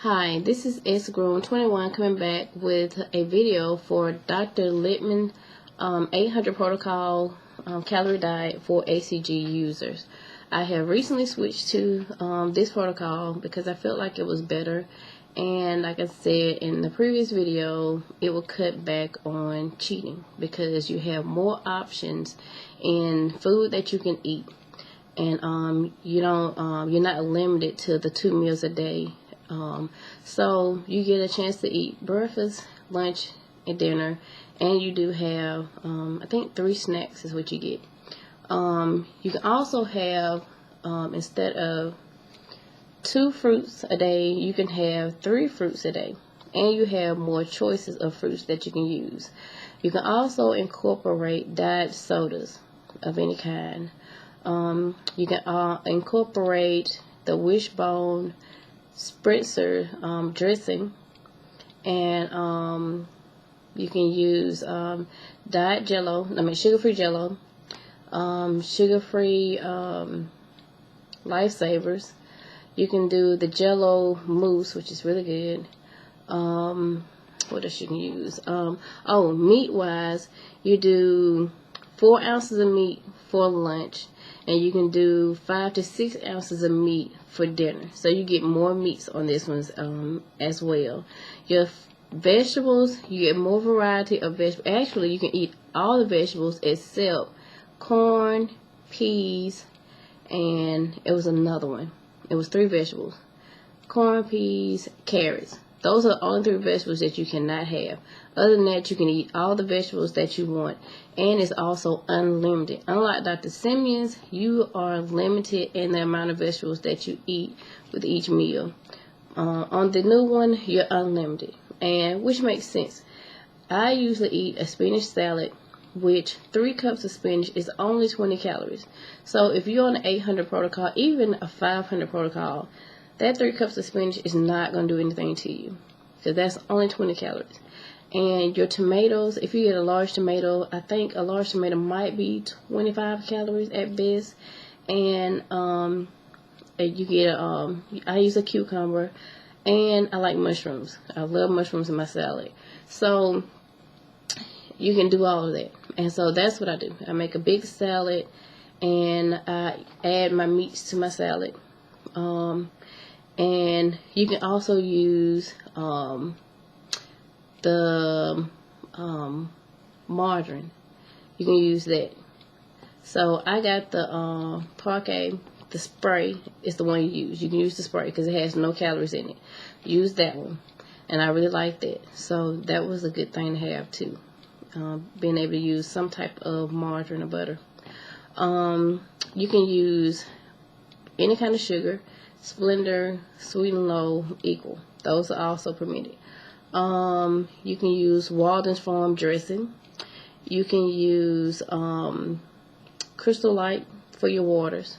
Hi, this is S-Grown21 coming back with a video for DR.LIPMAN 800 protocol calorie diet for HCG users. I have recently switched to this protocol because I felt like it was better, and like I said in the previous video, it will cut back on cheating because you have more options in food that you can eat, and you're not limited to the 2 meals a day. So you get a chance to eat breakfast, lunch, and dinner, and you do have I think 3 snacks is what you get. You can also have instead of 2 fruits a day, you can have 3 fruits a day, and you have more choices of fruits that you can use. You can also incorporate diet sodas of any kind. You can incorporate the wishbone spritzer dressing, and you can use sugar-free jello, sugar-free lifesavers. You can do the jello mousse, which is really good. What else you can use? Meat wise, you do 4 ounces of meat for lunch, and you can do 5 to 6 ounces of meat for dinner. So you get more meats on this one as well. Your vegetables, you get more variety of vegetables. Actually, you can eat all the vegetables except corn, peas, and it was another one. It was 3 vegetables: corn, peas, carrots. Those are the only 3 vegetables that you cannot have. Other than that, you can eat all the vegetables that you want, and it's also unlimited. Unlike DR.SIMMEON's, you are limited in the amount of vegetables that you eat with each meal. On the new one, you're unlimited, and which makes sense. I usually eat a spinach salad, which 3 cups of spinach is only 20 calories. So if you're on an 800 protocol, even a 500 protocol, that 3 cups of spinach is not going to do anything to you, because that's only 20 calories. And your tomatoes, if you get a large tomato, I think a large tomato might be 25 calories at best. And you get I use a cucumber, and I like mushrooms. I love mushrooms in my salad. So you can do all of that. And so that's what I do. I make a big salad, and I add my meats to my salad. And you can also use the margarine. You can use that. So I got the Parquet, the spray is the one you use. You can use the spray because it has no calories in it. Use that one, and I really like that. So that was a good thing to have too, being able to use some type of margarine or butter. You can use any kind of sugar: Splendor, Sweet and Low, Equal. Those are also permitted. You can use Walden's Farm dressing. You can use Crystal Light for your waters.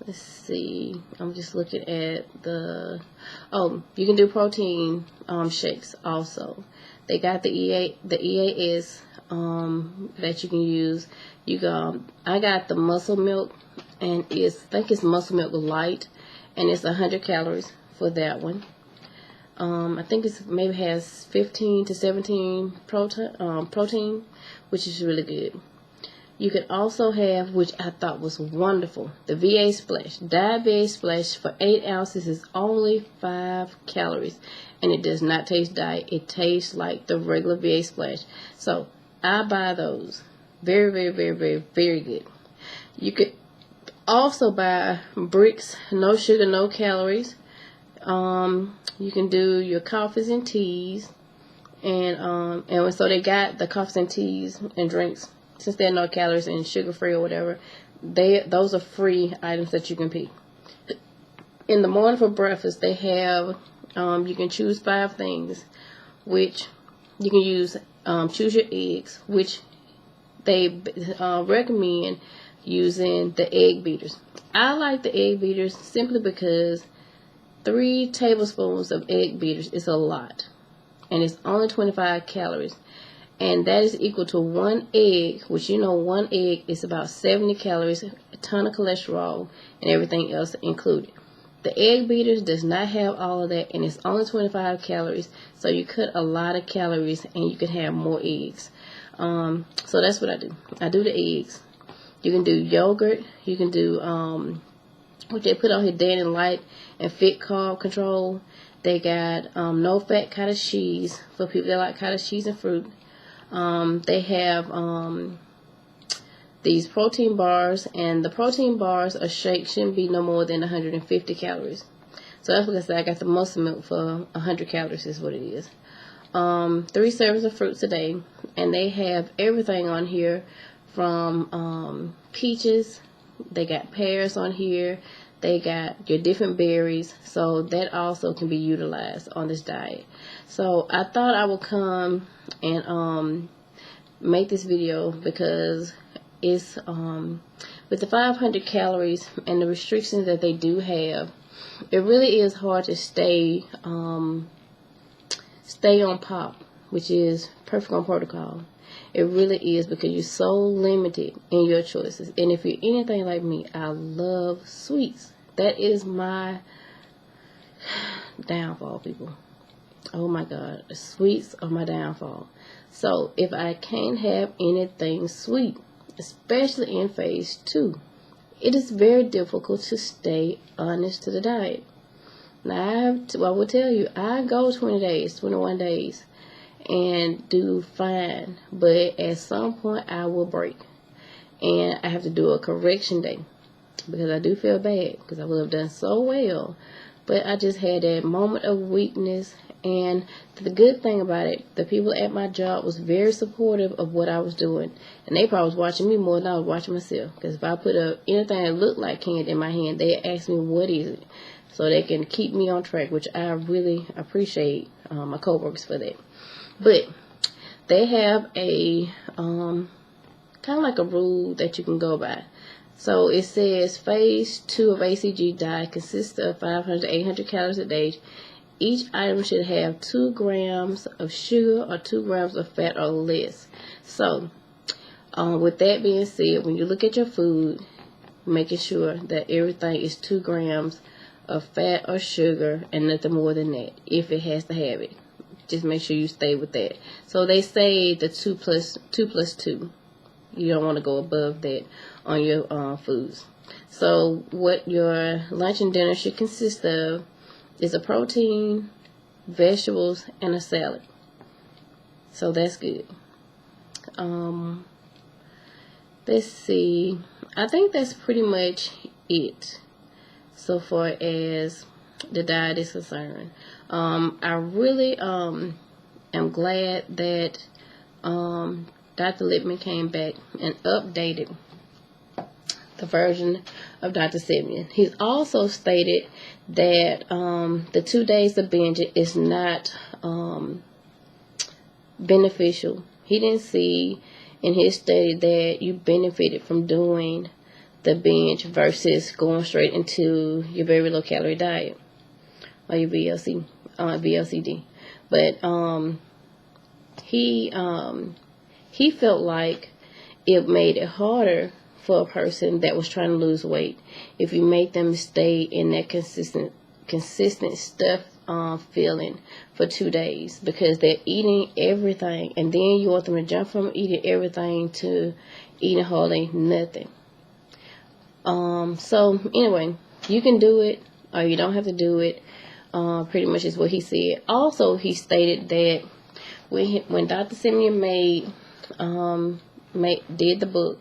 Let's see. I'm just looking at the. You can do protein shakes also. They got the EAS that you can use. I got the Muscle Milk, and I think it's Muscle Milk Light, and it's 100 calories for that one. I think it's maybe has 15 to 17 protein, which is really good. You can also have, which I thought was wonderful, the VA Splash. Diet VA Splash for 8 ounces is only 5 calories, and it does not taste diet. It tastes like the regular VA Splash. So I buy those. Very, very, very, very, very good. You could also buy bricks, no sugar, no calories. You can do your coffees and teas, and so they got the coffees and teas and drinks, since there are no calories and sugar free or whatever. Those are free items that you can pick. In the morning for breakfast, they have you can choose 5 things, which you can use. Choose your eggs, which they recommend using the egg beaters. I like the egg beaters simply because 3 tablespoons of egg beaters is a lot, and it's only 25 calories. and that is equal to 1 egg, which you know 1 egg is about 70 calories, a ton of cholesterol, and everything else included. The egg beaters does not have all of that, and it's only 25 calories, so you cut a lot of calories and you can have more eggs. So that's what I do. I do the eggs. You can do yogurt. You can do what they put on here, DR.LIPMAN and Fit Carb Control. They got no fat cottage cheese for people that like cottage cheese and fruit. They have these protein bars, and the protein bars or shake shouldn't be no more than 150 calories. So that's what I said. I got the muscle milk for 100 calories is what it is. 3 servings of fruits a day, and they have everything on here from peaches. They got pears on here. They got your different berries, so that also can be utilized on this diet. So I thought I would come and make this video because it's with the 500 calories and the restrictions that they do have, it really is hard to stay on POP, which is perfect on protocol. It really is, because you're so limited in your choices. And if you're anything like me, I love sweets. That is my downfall, people. Oh my God, the sweets are my downfall. So if I can't have anything sweet, especially in phase 2, it is very difficult to stay honest to the diet. Now, I will tell you, I go 20 days, 21 days, and do fine. But at some point, I will break. And I have to do a correction day, because I do feel bad, because I would have done so well. But I just had that moment of weakness. And the good thing about it, the people at my job was very supportive of what I was doing. And they probably was watching me more than I was watching myself. Because if I put anything that looked like candy in my hand, they ask me, what is it? So they can keep me on track, which I really appreciate my coworkers for that. But they have a kind of like a rule that you can go by. So it says phase 2 of ACG diet consists of 500 to 800 calories a day. Each item should have 2 grams of sugar or 2 grams of fat or less. So with that being said, when you look at your food, making sure that everything is 2 grams of fat or sugar and nothing more than that, if it has to have it. Just make sure you stay with that. So they say the 2 plus 2. You don't want to go above that on your foods. So what your lunch and dinner should consist of is a protein, vegetables, and a salad. So that's good. Let's see. I think that's pretty much it so far as the diet is concerned. I really am glad that Dr. Lipman came back and updated the version of Dr. Simeon. He's also stated that the 2 days of binging is not beneficial. He didn't see in his study that you benefited from doing the binge versus going straight into your very low calorie diet or your VLCD. But he felt like it made it harder for a person that was trying to lose weight if you make them stay in that consistent stuff feeling for 2 days, because they're eating everything, and then you want them to jump from eating everything to eating hardly nothing. So anyway, you can do it or you don't have to do it. Pretty much is what he said. Also, he stated that when Dr. Simeon did the book,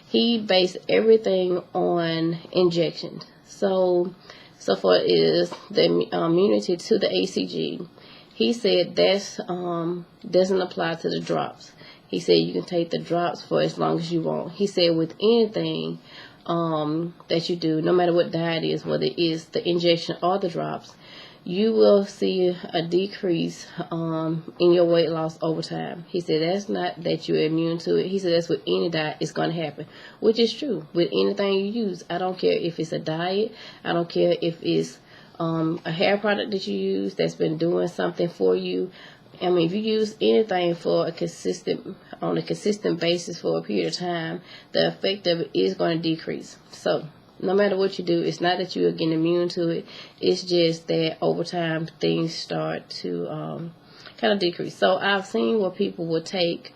he based everything on injections. So far is the immunity to the ACG. He said that's doesn't apply to the drops. He said you can take the drops for as long as you want. He said with anything that you do, no matter what diet is, whether it is the injection or the drops, you will see a decrease in your weight loss over time. He said that's not that you're immune to it. He said that's with any diet, it's going to happen, which is true with anything you use. I don't care if it's a diet. I don't care if it's a hair product that you use that's been doing something for you. I mean, if you use anything on a consistent basis for a period of time, the effect of it is going to decrease. So no matter what you do, it's not that you are getting immune to it. It's just that over time, things start to kind of decrease. So I've seen where people will take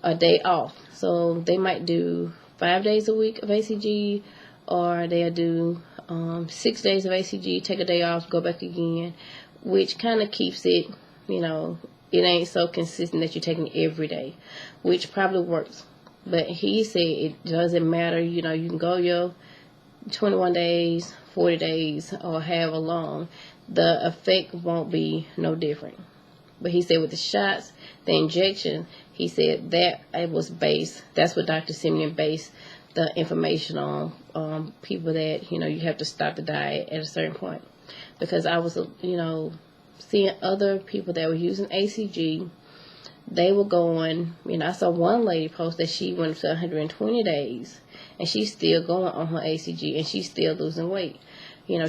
a day off. So they might do 5 days a week of ACG, or they'll do 6 days of ACG, take a day off, go back again, which kind of keeps it, it ain't so consistent that you're taking it every day, which probably works. But he said it doesn't matter, you can go your 21 days, 40 days, or however long, the effect won't be no different. But he said with the shots, the injection, he said that it was based, that's what DR.SIMMEON based the information on people that, you have to stop the diet at a certain point. Because I was, seeing other people that were using ACG, they were going, I saw one lady post that she went to 120 days, and she's still going on her ACG, and she's still losing weight.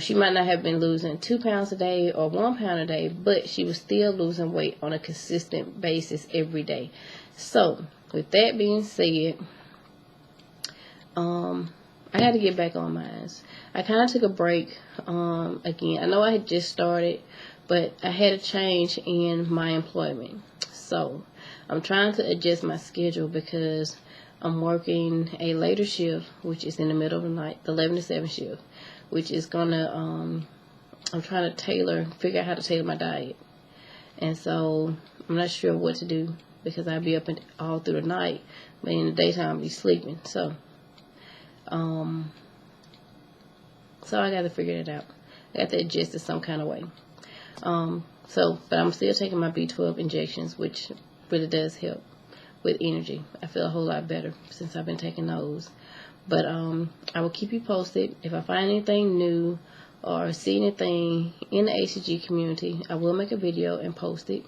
She might not have been losing 2 pounds a day or 1 pound a day, but she was still losing weight on a consistent basis every day. So, with that being said, I had to get back on mine. I kind of took a break again. I know I had just started, but I had a change in my employment. So, I'm trying to adjust my schedule because I'm working a later shift, which is in the middle of the night, the 11 to 7 shift, which is gonna, I'm trying to figure out how to tailor my diet. And so, I'm not sure what to do because I'll be up all through the night, but in the daytime I'll be sleeping. So I got to figure it out. I got to adjust it some kind of way. But I'm still taking my B12 injections, which really does help with energy. I feel a whole lot better since I've been taking those. But I will keep you posted. If I find anything new or see anything in the ACG community, I will make a video and post it.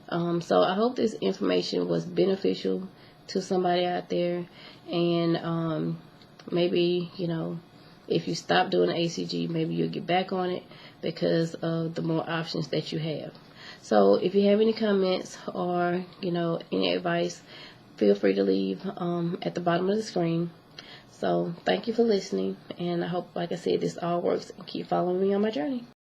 So I hope this information was beneficial to somebody out there. And maybe, if you stop doing the ACG, maybe you'll get back on it because of the more options that you have. So if you have any comments or, any advice, feel free to leave at the bottom of the screen. So thank you for listening, and I hope, like I said, this all works, and keep following me on my journey.